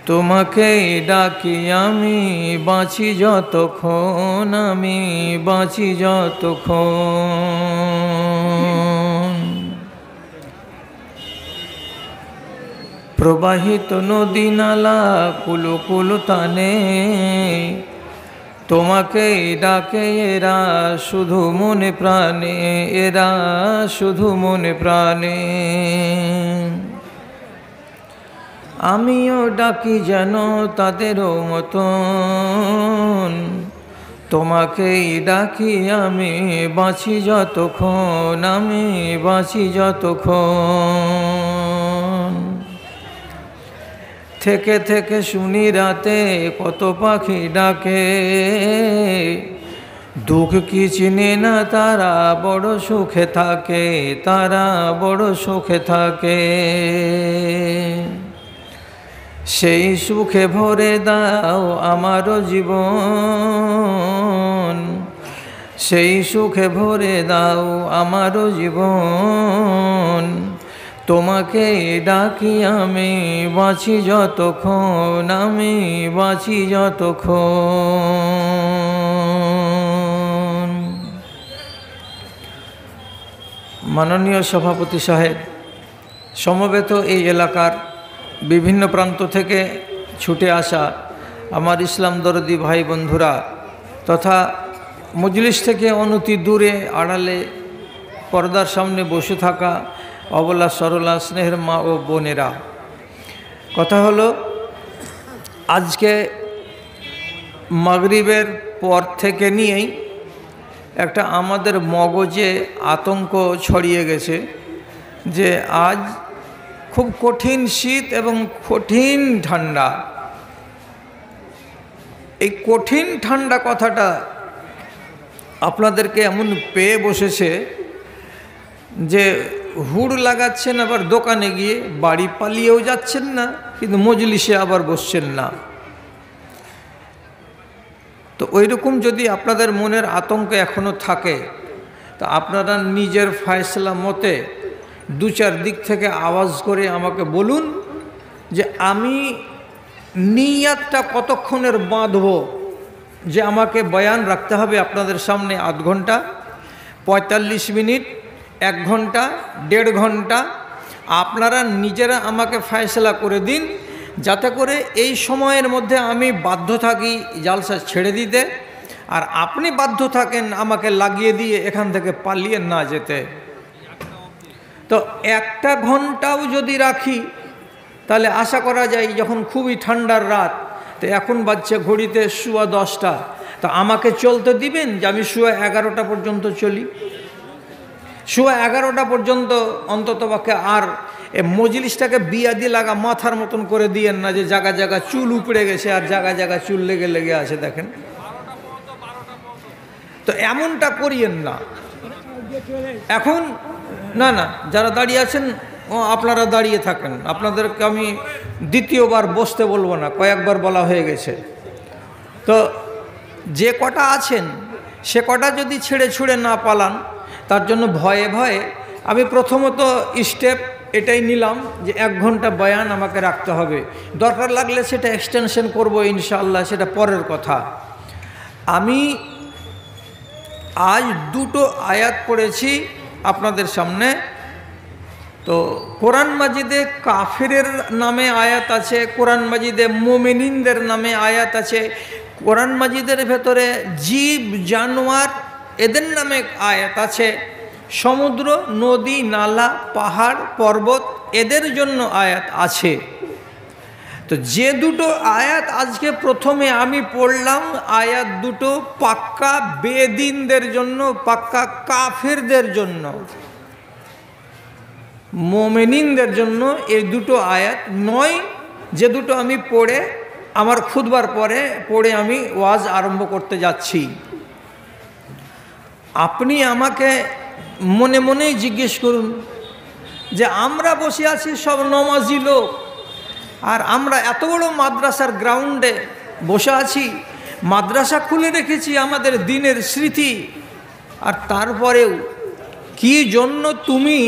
তোমাকে ডাকি আমি বাঁচি যতক্ষণ, আমি বাঁচি যতক্ষণ। প্রবাহিত নদী নালা কুলু কুলু টানে, তোমাকে ডাকে এরা শুধু মনে প্রাণে, এরা শুধু মনে প্রাণে। আমিও ডাকি যেন তাদেরও মতন, তোমাকেই ডাকি আমি বাঁচি যতক্ষণ, আমি বাঁচি যতক্ষণ। থেকে থেকে শুনি রাতে কত পাখি ডাকে, দুঃখ কি চিনে না তারা বড় সুখে থাকে, তারা বড় সুখে থাকে। সেই সুখে ভরে দাও আমারও জীবন, সেই সুখে ভরে দাও আমারও জীবন। তোমাকে ডাকি আমি বাঁচি যতক্ষণ, আমি বাঁচি যতক্ষণ। মাননীয় সভাপতি সাহেব, সমবেত এই এলাকার বিভিন্ন প্রান্ত থেকে ছুটে আসা আমার ইসলাম দরদি ভাই বন্ধুরা তথা মজলিস থেকে অনতি দূরে আড়ালে পর্দার সামনে বসে থাকা অবলা সরলা স্নেহের মা ও বোনেরা, কথা হলো আজকে মাগরিবের পর থেকে নিয়েই একটা আমাদের মগজে আতঙ্ক ছড়িয়ে গেছে যে আজ খুব কঠিন শীত এবং কঠিন ঠান্ডা। এই কঠিন ঠান্ডা কথাটা আপনাদেরকে এমন পেয়ে বসেছে যে হুড় লাগাচ্ছেন, আবার দোকানে গিয়ে বাড়ি পালিয়েও যাচ্ছেন না, কিন্তু মজলিসে আবার বসছেন না। তো ওই রকম যদি আপনাদের মনের আতঙ্ক এখনও থাকে তা আপনারা নিজের ফয়সলা মতে দু চার দিক থেকে আওয়াজ করে আমাকে বলুন যে আমি নিয়াতটা কতক্ষণের বাঁধব, যে আমাকে বয়ান রাখতে হবে আপনাদের সামনে আধ ঘন্টা, 45 মিনিট, 1 ঘন্টা, 1.5 ঘন্টা। আপনারা নিজেরা আমাকে ফয়সলা করে দিন যাতে করে এই সময়ের মধ্যে আমি বাধ্য থাকি জালসা ছেড়ে দিতে, আর আপনি বাধ্য থাকেন আমাকে লাগিয়ে দিয়ে এখান থেকে পালিয়ে না যেতে। তো 1টা ঘন্টাও যদি রাখি তাহলে আশা করা যায় যখন খুবই ঠান্ডার রাত, তো এখন বাজছে ঘড়িতে 10:15, তো আমাকে চলতে দিবেন যে আমি 11:30 পর্যন্ত চলি? 11:30 পর্যন্ত অন্ততপক্ষে আর মজলিসটাকে বিয়াদি লাগা মাথার মতন করে দিয়েন না যে জায়গা জায়গা চুল উপড়ে গেছে আর জায়গা জায়গা চুল লেগে লেগে আছে দেখেন। তো এমনটা করিয়েন না এখন। না না, যারা দাঁড়িয়ে আছেন আপনারা দাঁড়িয়ে থাকেন, আপনাদেরকে আমি দ্বিতীয়বার বসতে বলবো না, কয়েকবার বলা হয়ে গেছে। তো যে কটা আছেন সে কটা যদি ছেড়ে ছুড়ে না পালান, তার জন্য ভয়ে ভয়ে আমি প্রথমত স্টেপ এটাই নিলাম যে 1 ঘন্টা বয়ান আমাকে রাখতে হবে। দরকার লাগলে সেটা এক্সটেনশন করব ইনশাআল্লাহ, সেটা পরের কথা। আমি আজ 2টো আয়াত পড়েছি আপনাদের সামনে। তো কোরআন মাজিদে কাফিরের নামে আয়াত আছে, কোরআন মাজিদে মুমিনিনদের নামে আয়াত আছে, কোরআন মাজিদের ভেতরে জীব জানোয়ার এদের নামে আয়াত আছে, সমুদ্র নদী নালা পাহাড় পর্বত এদের জন্য আয়াত আছে। তো যে 2টো আয়াত আজকে প্রথমে আমি পড়লাম, আয়াত 2টো পাক্কা বেদিনদের জন্য, পাক্কা কাফেরদের জন্য, মুমিনিনদের জন্য এই 2টো আয়াত নয় যে 2টো আমি পড়ে আমার খুতবার পরে পড়ে আমি ওয়াজ আরম্ভ করতে যাচ্ছি। আপনি আমাকে মনে মনেই জিজ্ঞেস করুন যে আমরা বসে আছি সব নমাজি লোক, আর আমরা এত বড় মাদ্রাসার গ্রাউন্ডে বসে আছি, মাদ্রাসা খুলে রেখেছি আমাদের দিনের স্মৃতি, আর তারপরেও কি জন্য তুমি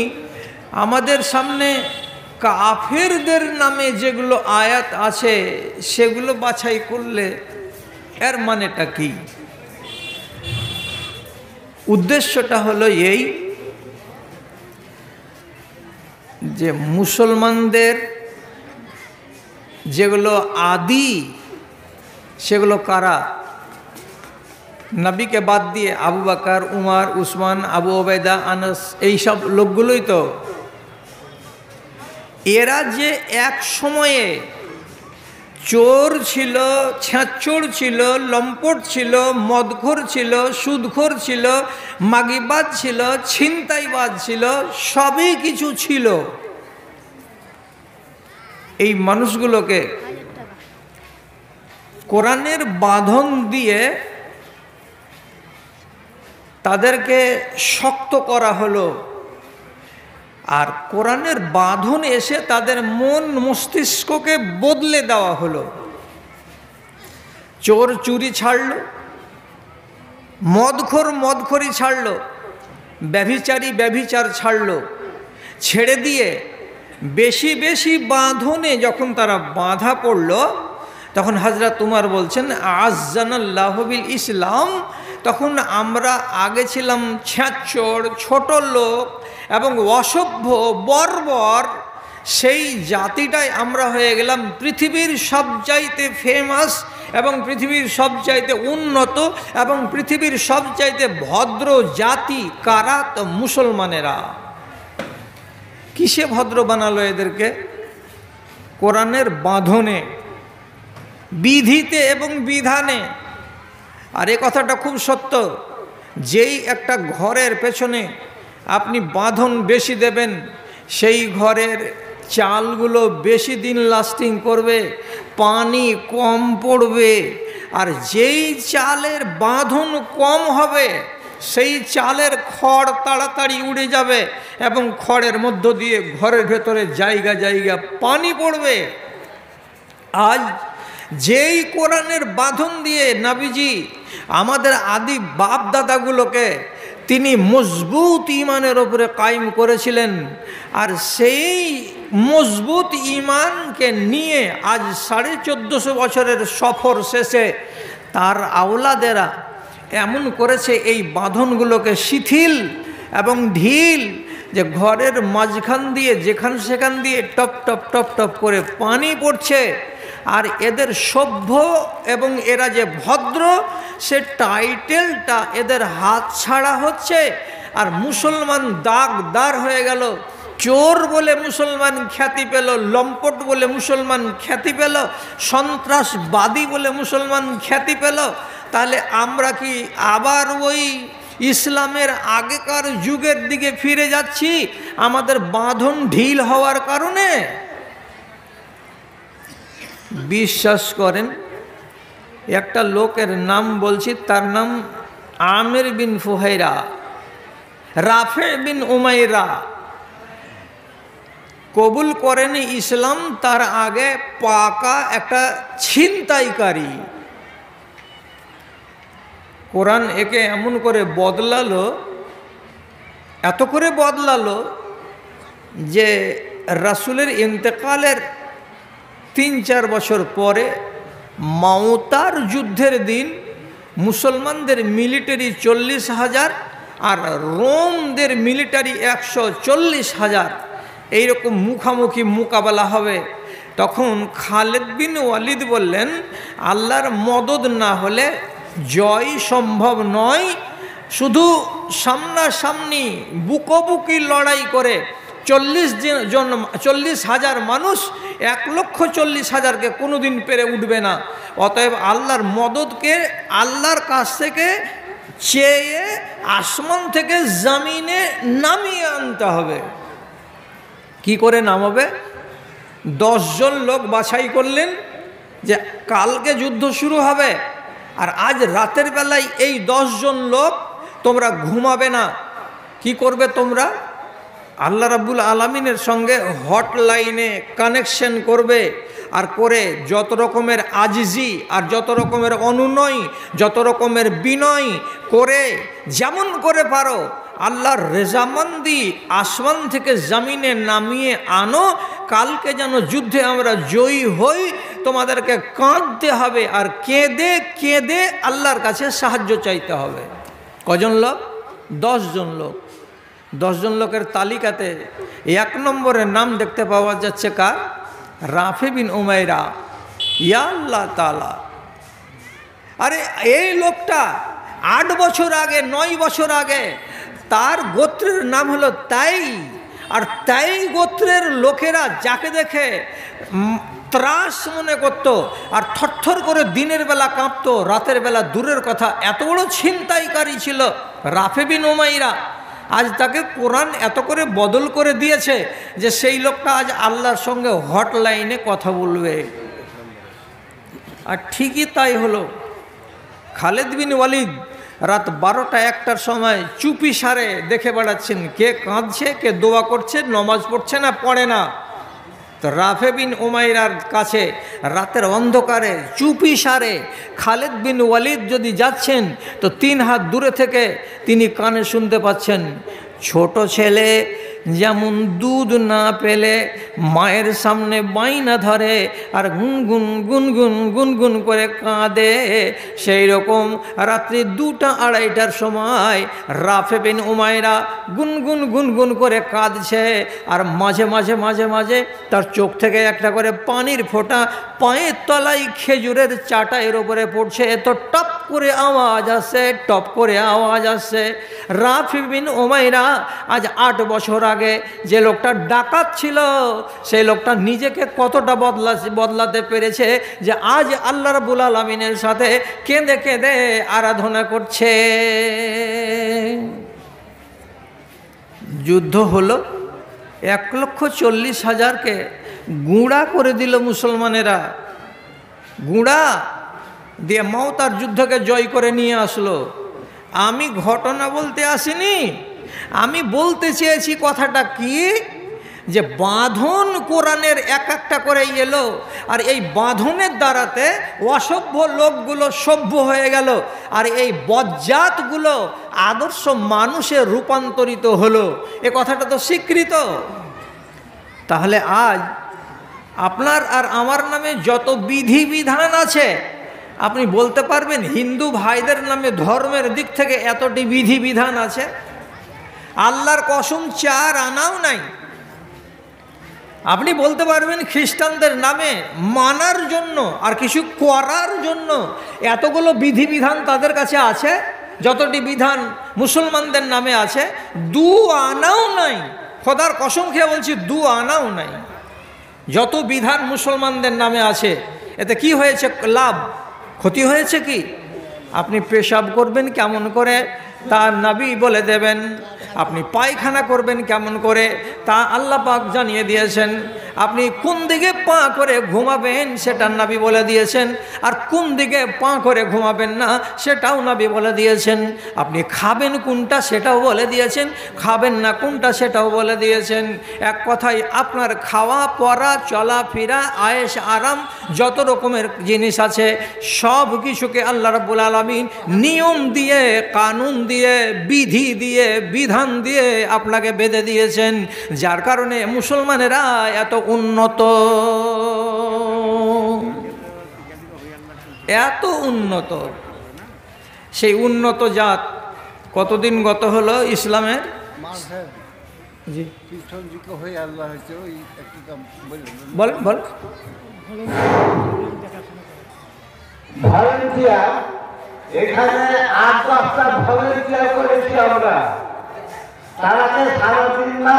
আমাদের সামনে কাফেরদের নামে যেগুলো আয়াত আছে সেগুলো বাছাই করলে এর মানেটা কি? উদ্দেশ্যটা হলো এই যে মুসলমানদের যেগুলো আদি সেগুলো কারা? নবীকে বাদ দিয়ে আবু বকর, উমর, উসমান, আবু ওবায়দা, আনাস, এইসব লোকগুলোই তো। এরা যে এক সময়ে চোর ছিল, ছ্যাঁচোর ছিল, লম্পট ছিল, মদখোর ছিল, সুদখোর ছিল, মাগিবাজ ছিল, ছিনতাইবাজ ছিল, সবই কিছু ছিল। এই মানুষগুলোকে কোরআনের বাঁধন দিয়ে তাদেরকে শক্ত করা হলো, আর কোরআনের বাঁধন এসে তাদের মন মস্তিষ্ককে বদলে দেওয়া হলো। চোর চুরি ছাড়ল, মদখোর মদখোরি ছাড়ল, ব্যভিচারী ব্যভিচার ছাড়ল, ছেড়ে দিয়ে বেশি বেশি বাঁধনে যখন তারা বাঁধা পড়ল, তখন হযরত উমর বলছেন আযযানাল্লাহু বিল ইসলাম, তখন আমরা আগে ছিলাম ছ্যাঁচোর, ছোট লোক এবং অসভ্য বর্বর, সেই জাতিটাই আমরা হয়ে গেলাম পৃথিবীর সবচাইতে ফেমাস এবং পৃথিবীর সবচাইতে উন্নত এবং পৃথিবীর সবচাইতে ভদ্র জাতি। কারা? তো মুসলমানেরা। কিসে ভদ্র বানালো এদেরকে? কোরআনের বাঁধনে, বিধিতে এবং বিধানে। আর এ কথাটা খুব সত্য, যেই একটা ঘরের পেছনে আপনি বাঁধন বেশি দেবেন, সেই ঘরের চালগুলো বেশি দিন লাস্টিং করবে, পানি কম পড়বে। আর যেই চালের বাঁধন কম হবে, সেই চালের খড় তাড়াতাড়ি উড়ে যাবে এবং খড়ের মধ্য দিয়ে ঘরের ভেতরে জায়গা জায়গা পানি পড়বে। আজ যেই কোরআনের বাঁধন দিয়ে নবীজি আমাদের আদি বাপ দাদাগুলোকে তিনি মজবুত ঈমানের ওপরে কায়েম করেছিলেন, আর সেই মজবুত ঈমানকে নিয়ে আজ 1450 বছরের সফর শেষে তার আওলাদেরা এমন করেছে এই বাঁধনগুলোকে শিথিল এবং ঢিল, যে ঘরের মাঝখান দিয়ে যেখান সেখান দিয়ে টপ টপ টপ টপ করে পানি পড়ছে। আর এদের সভ্য এবং এরা যে ভদ্র, সে টাইটেলটা এদের হাত ছাড়া হচ্ছে। আর মুসলমান দাগদার হয়ে গেল। চোর বলে মুসলমান খ্যাতি পেল, লম্পট বলে মুসলমান খ্যাতি পেল, সন্ত্রাসবাদী বলে মুসলমান খ্যাতি পেল। তাহলে আমরা কি আবার ওই ইসলামের আগেকার যুগের দিকে ফিরে যাচ্ছি আমাদের বাঁধন ঢিল হওয়ার কারণে? বিশ্বাস করেন, একটা লোকের নাম বলছি, তার নাম আমির বিন ফুহাইরা, রাফে বিন উমাইরা। কবুল করেনি ইসলাম, তার আগে পাকা একটা ছিনতাইকারী। কোরআন একে এমন করে বদলালো, এত করে বদলালো যে রাসূলের ইন্তেকালের 3-4 বছর পরে মাওতার যুদ্ধের দিন মুসলমানদের মিলিটারি 40,000 আর রোমদের মিলিটারি 140,000, এইরকম মুখামুখি মোকাবেলা হবে। তখন খালিদ বিন ওয়ালিদ বললেন, আল্লাহর মদদ না হলে জয় সম্ভব নয়। শুধু সামনাসামনি বুকোবুকি লড়াই করে 40,000 মানুষ 1,40,000-কে কোনোদিন পেরে উঠবে না। অতএব আল্লাহর মদদকে আল্লাহর কাছ থেকে চেয়ে আসমান থেকে জমিনে নামিয়ে আনতে হবে। কি করে নামাবে? 10 জন লোক বাছাই করলেন যে কালকে যুদ্ধ শুরু হবে, আর আজ রাতের বেলায় এই 10 জন লোক তোমরা ঘুমাবে না। কি করবে তোমরা? আল্লাহ রাব্বুল আলামিনের সঙ্গে হটলাইনে কানেকশন করবে, আর করে যত রকমের আজিজি আর যত রকমের অনুনয়, যত রকমের বিনয় করে যেমন করে পারো আল্লাহর রেজামন্দি আসমান থেকে জমিনে নামিয়ে আনো, কালকে যেন যুদ্ধে আমরা জয়ী হই, তোমাদেরকে কাঁদতে হবে আর কেঁদে কেঁদে আল্লাহর কাছে সাহায্য চাইতে হবে। কজন লোক? 10 জন লোক। 10 জন লোকের তালিকাতে 1 নম্বরের নাম দেখতে পাওয়া যাচ্ছে কার? রাফি বিন উমাইরা। ইয়া আল্লাহ তাআলা, আরে এই লোকটা 8 বছর আগে 9 বছর আগে তার গোত্রের নাম হলো তাই, আর তাই গোত্রের লোকেরা যাকে দেখে ত্রাস মনে করতো আর থরথর করে দিনের বেলা কাঁপতো, রাতের বেলা দূরের কথা। এত বড় ছিনতাইকারী ছিল রাফি বিন উমাইরা। আজ তাকে কোরআন এত করে বদল করে দিয়েছে যে সেই লোকটা আজ আল্লাহর সঙ্গে হটলাইনে কথা বলবে। আর ঠিকই তাই হলো। খালিদ বিন ওয়ালিদ রাত 12টা-1টার সময় চুপি সারে দেখে বেড়াচ্ছেন কে কাঁদছে, কে দোয়া করছে, নমাজ পড়ছে না পড়ে না। তো রাফি বিন উমাইরার কাছে রাতের অন্ধকারে চুপি সারে খালিদ বিন ওয়ালিদ যদি যাচ্ছেন তো 3 হাত দূরে থেকে তিনি কানে শুনতে পাচ্ছেন, ছোট ছেলে যেমন দুধ না পেলে মায়ের সামনে বাইনা ধরে আর গুনগুন গুনগুন গুনগুন করে কাঁদে, সেই রকম রাত্রি 2টা-2:30টার সময় রাফি বিন উমাইরা গুনগুন গুনগুন করে কাঁদছে। আর মাঝে মাঝে মাঝে মাঝে তার চোখ থেকে একটা করে পানির ফোঁটা পায়ের তলায় খেজুরের চাটাইয়ের ওপরে পড়ছে। তো টপ করে আওয়াজ আসছে, টপ করে আওয়াজ আসছে। রাফি বিন উমাইরা আজ 8 বছর আগে যে লোকটা ডাকাত ছিল সেই লোকটা নিজেকে কতটা বদলাতে পেরেছে যে আজ আল্লাহ রাব্বুল আলামিনের সাথে কেঁদে কেঁদে আরাধনা করছে। যুদ্ধ হলো, 1,40,000-কে গুঁড়া করে দিল মুসলমানেরা। গুঁড়া দিয়ে মওতার যুদ্ধকে জয় করে নিয়ে আসলো। আমি ঘটনা বলতে আসিনি, আমি বলতে চেয়েছি কথাটা কি, যে বাঁধন কোরআনের একটা করে এলো আর এই বাঁধনের দ্বারাতে অসভ্য লোকগুলো সভ্য হয়ে গেল আর এই বজ্জাতগুলো আদর্শ মানুষে রূপান্তরিত হলো। এ কথাটা তো স্বীকৃত। তাহলে আজ আপনার আর আমার নামে যত বিধিবিধান আছে, আপনি বলতে পারবেন হিন্দু ভাইদের নামে ধর্মের দিক থেকে এতটি বিধিবিধান আছে? আল্লাহর কসম 4 আনাও নাই। আপনি বলতে পারবেন খ্রিস্টানদের নামে মানার জন্য আর কিছু করার জন্য এতগুলো বিধিবিধান তাদের কাছে আছে, যতটি বিধান মুসলমানদের নামে আছে 2 আনাও নাই। খোদার কসম খেয়ে বলছি 2 আনাও নাই। যত বিধান মুসলমানদের নামে আছে এতে কি হয়েছে? লাভ, ক্ষতি হয়েছে কি? আপনি পেশাব করবেন কেমন করে তা নবী বলে দেবেন, আপনি পায়খানা করবেন কেমন করে তা আল্লাহ পাক জানিয়ে দিয়েছেন, আপনি কোন দিকে পা করে ঘুমাবেন সেটা নবী বলে দিয়েছেন, আর কোন দিকে পা করে ঘুমাবেন না সেটাও নবী বলে দিয়েছেন, আপনি খাবেন কোনটা সেটাও বলে দিয়েছেন, খাবেন না কোনটা সেটাও বলে দিয়েছেন। এক কথায় আপনার খাওয়া পরা চলাফেরা আয়েশ আরাম যত রকমের জিনিস আছে সব কিছুকে আল্লাহ রাব্বুল আলামিন নিয়ম দিয়ে, কানুন দিয়ে, বিধি দিয়ে, বিধান দিয়ে আপনাকে বেঁধে দিয়েছেন, যার কারণে মুসলমানেরা এত উন্নত, এত উন্নত। সেই উন্নত জাত কতদিন গত হলো ইসলামের? জি বল বল। ভলান্টিয়ার এখানে 8-10টা ভলান্টিয়ার করেছি আমরা। তারাকে সারাদিন না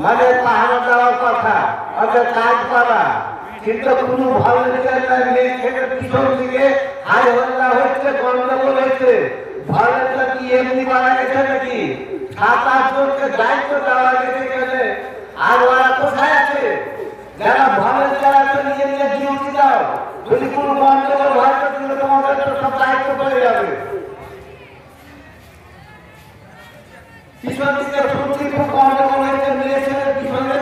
মানে পাহারা দেওয়ার কথা, ওদের কাজ করা, কিন্তু কোনো ভলান্টিয়ার নেই। সেটা পিছন দিকে হাই হল্লা হচ্ছে, গন্ডগোল হচ্ছে। ভলান্টিয়ার কি এমনি মারা গেছে নাকি? 7-8 জনকে দায়িত্ব দেওয়া গেছে এখানে, আর ওরা কোথায় আছে? যারা ভলান্টিয়ার আছে নিজে নিজে ডিউটি দাও, যদি কোনো গন্ডগোল হয় তো তোমাদের তো সব দায়িত্ব পড়ে যাবে। পিছন দিকে শুনছি খুব গন্ডগোল হয়েছে, মেয়ে ছেলে পিছনে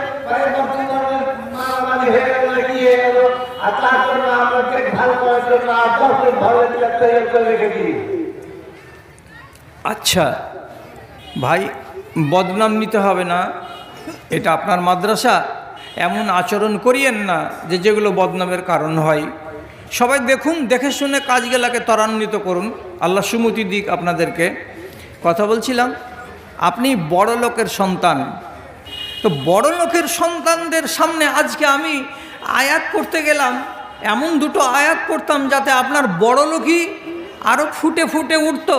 মারামারি হয়ে গেল, কি হয়ে গেল, আর তার জন্য আমরা দেখভাল করার জন্য 8-10 জন ভলান্টিয়ার তৈরি করে রেখেছি। আচ্ছা ভাই, বদনাম নিতে হবে না, এটা আপনার মাদ্রাসা, এমন আচরণ করিয়েন না যেগুলো বদনামের কারণ হয়। সবাই দেখুন, দেখে শুনে কাজগুলাকে ত্বরান্বিত করুন। আল্লাহ সুমতি দিক আপনাদেরকে। কথা বলছিলাম, আপনি বড় লোকের সন্তান, তো বড় লোকের সন্তানদের সামনে আজকে আমি আয়াত করতে গেলাম, এমন দুটো আয়াত করতাম যাতে আপনার বড় লোকই আরও ফুটে ফুটে উঠত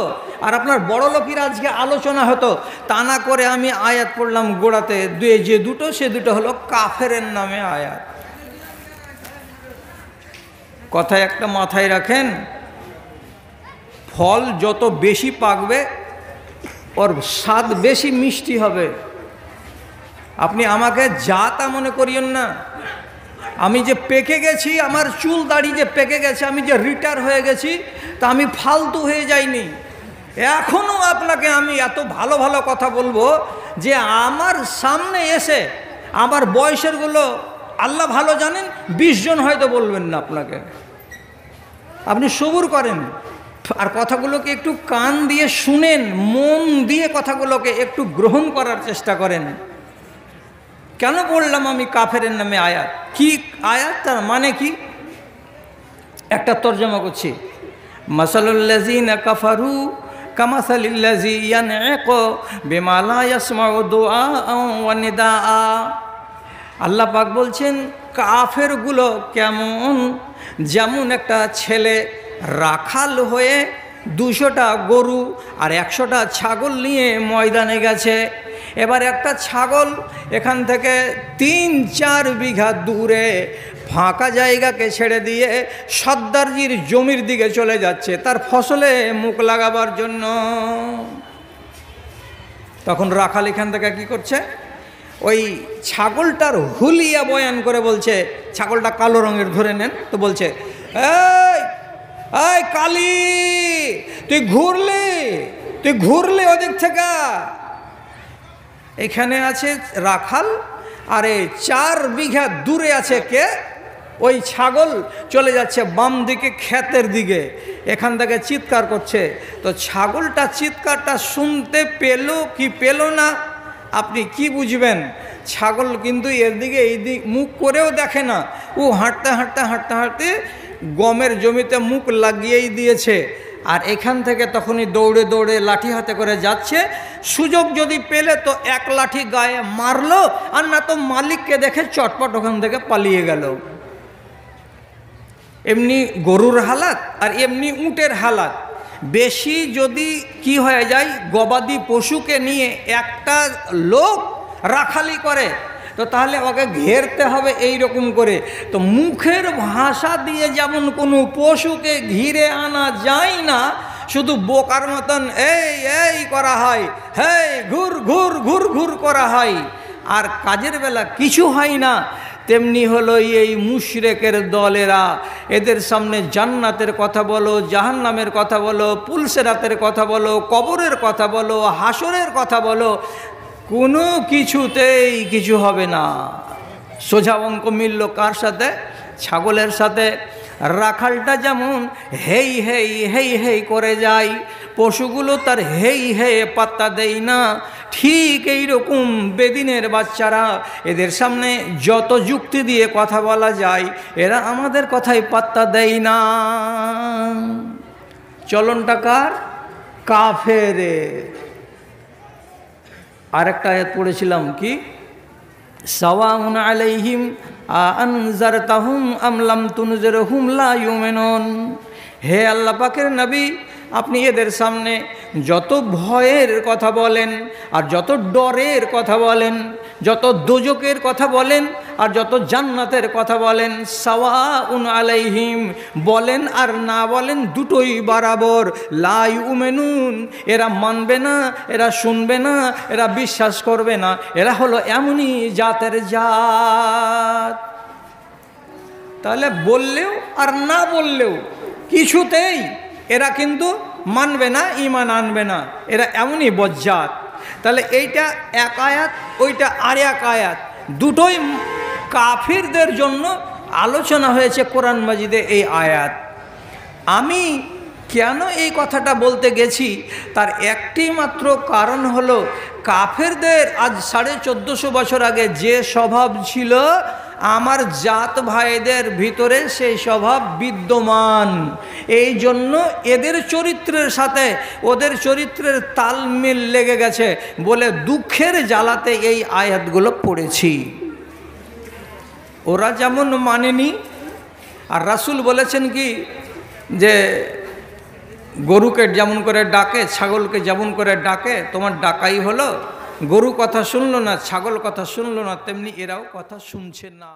আর আপনার বড় লোকের আজকে আলোচনা হতো। তা না করে আমি আয়াত পড়লাম গোড়াতে, যে দুটো, সে দুটো হলো কাফেরের নামে আয়াত। কথা একটা মাথায় রাখেন, ফল যত বেশি পাকবে ওর স্বাদ বেশি মিষ্টি হবে। আপনি আমাকে যা তা মনে করিয়েন না। আমি যে পেকে গেছি, আমার চুল দাড়ি যে পেকে গেছে, আমি যে রিটায়ার হয়ে গেছি, তা আমি ফালতু হয়ে যাইনি। এখনও আপনাকে আমি এত ভালো ভালো কথা বলবো যে আমার সামনে এসে আমার বয়সেরগুলো আল্লাহ ভালো জানেন 20 জন হয়তো বলবেন না আপনাকে। আপনি সবুর করেন আর কথাগুলোকে একটু কান দিয়ে শুনেন, মন দিয়ে কথাগুলোকে একটু গ্রহণ করার চেষ্টা করেন। কেন বললাম আমি কাফেরের নামে আয়াত? কি আয়াত, তার মানে কি? একটা তর্জমা করছি। মাসালুল্লাযীনা কাফারু কামাসালিল্লাযী ইয়ানঈকু বিমা লা ইয়াসমাউ দুআআ ওয়া নিদাআ। আল্লাহ পাক বলছেন কাফেরগুলো কেমন, যেমন একটা ছেলে রাখাল হয়ে 200টা গরু আর 100টা ছাগল নিয়ে ময়দানে গেছে। এবার একটা ছাগল এখান থেকে 3-4 বিঘা দূরে ফাঁকা জায়গাকে ছেড়ে দিয়ে সর্দারজির জমির দিকে চলে যাচ্ছে তার ফসলে মুখ লাগাবার জন্য। তখন রাখাল এখান থেকে কি করছে, ওই ছাগলটার হুলিয়া বয়ান করে বলছে, ছাগলটা কালো রঙের ধরে নেন, তো বলছে, এই এই কালি, তুই ঘুরলি ওদিক থেকে। এখানে আছে রাখাল, আরে 4 বিঘা দূরে আছে কে? ওই ছাগল চলে যাচ্ছে বাম দিকে ক্ষেতের দিকে, এখান থেকে চিৎকার করছে। তো ছাগলটা চিৎকারটা শুনতে পেল কি পেল না আপনি কি বুঝবেন? ছাগল কিন্তু এর দিকে এই দিক মুখ করেও দেখে না, ও হাঁটতে হাঁটতে হাঁটতে হাঁটতে গমের জমিতে মুখ লাগিয়েই দিয়েছে। আর এখান থেকে তখনই দৌড়ে দৌড়ে লাঠি হাতে করে যাচ্ছে। সুযোগ যদি পেলে তো 1 লাঠি গায়ে মারলো, আর না তো মালিককে দেখে চটপট ওখান থেকে পালিয়ে গেল। এমনি গরুর হালাত আর এমনি উটের হালাত। বেশি যদি কি হয়ে যায়, গবাদি পশুকে নিয়ে একটা লোক রাখালি করে, তো তাহলে ওকে ঘেরতে হবে এই রকম করে। তো মুখের ভাষা দিয়ে যেমন কোনো পশুকে ঘিরে আনা যায় না, শুধু বোকার মতন এই এই করা হয়, হেই ঘুর ঘুর ঘুর ঘুর করা হয়, আর কাজের বেলা কিছু হয় না। তেমনি হলো এই মুশরিকের দলেরা, এদের সামনে জান্নাতের কথা বলো, জাহান্নামের কথা বলো, পুলসেরাতের কথা বলো, কবরের কথা বলো, হাসরের কথা বলো, কোনো কিছুতেই কিছু হবে না। সোজা অঙ্ক মিলল কার সাথে? ছাগলের সাথে। রাখালটা যেমন হেই হেই হেই হেই করে যায়, পশুগুলো তার হেই হে পাত্তা দেয় না, ঠিক এইরকম বেদিনের বাচ্চারা, এদের সামনে যত যুক্তি দিয়ে কথা বলা যায়, এরা আমাদের কথাই পাত্তা দেয় না। চলনটা কার? কাফেরের। আরেকটা আয়াত পড়েছিলাম কি, সাওয়াউন আলাইহিম আনজারতাহুম আম লাম তুনজিরহুম লা ইউমিনুন। হে আল্লাহ পাকের নবী, আপনি এদের সামনে যত ভয়ের কথা বলেন আর যত ডরের কথা বলেন, যত দোজকের কথা বলেন আর যত জান্নাতের কথা বলেন, সাওয়াউন আলাইহিম বলেন আর না বলেন দুটোই বরাবর। লা ইউমিনুন, এরা মানবে না, এরা শুনবে না, এরা বিশ্বাস করবে না। এরা হলো এমনই জাতের জাত। তাহলে বললেও আর না বললেও কিছুতেই এরা কিন্তু মানবে না, ঈমান আনবে না, এরা এমনই বজ্জাত। তাহলে এইটা এক আয়াত, ওইটা আর এক আয়াত, দুটোই কাফিরদের জন্য আলোচনা হয়েছে কোরআন মাজিদে এই আয়াত। আমি কেন এই কথাটা বলতে গেছি তার একটি মাত্র কারণ হলো, কাফেরদের আজ 1450 বছর আগে যে স্বভাব ছিল আমার জাত ভাইদের ভিতরে সেই স্বভাব বিদ্যমান। এই জন্য এদের চরিত্রের সাথে ওদের চরিত্রের তালমিল লেগে গেছে বলে দুঃখের জ্বালাতে এই আয়াতগুলো পড়েছি। ওরা যেমন মানেনি, আর রাসূল বলেছেন কি যে গরুকে যেমন করে ডাকে, ছাগলকে যেমন করে ডাকে, তোমার ডাকাই হলো। গরু কথা শুনলো না, ছাগল কথা শুনলো না, তেমনি এরাও কথা শুনছে না।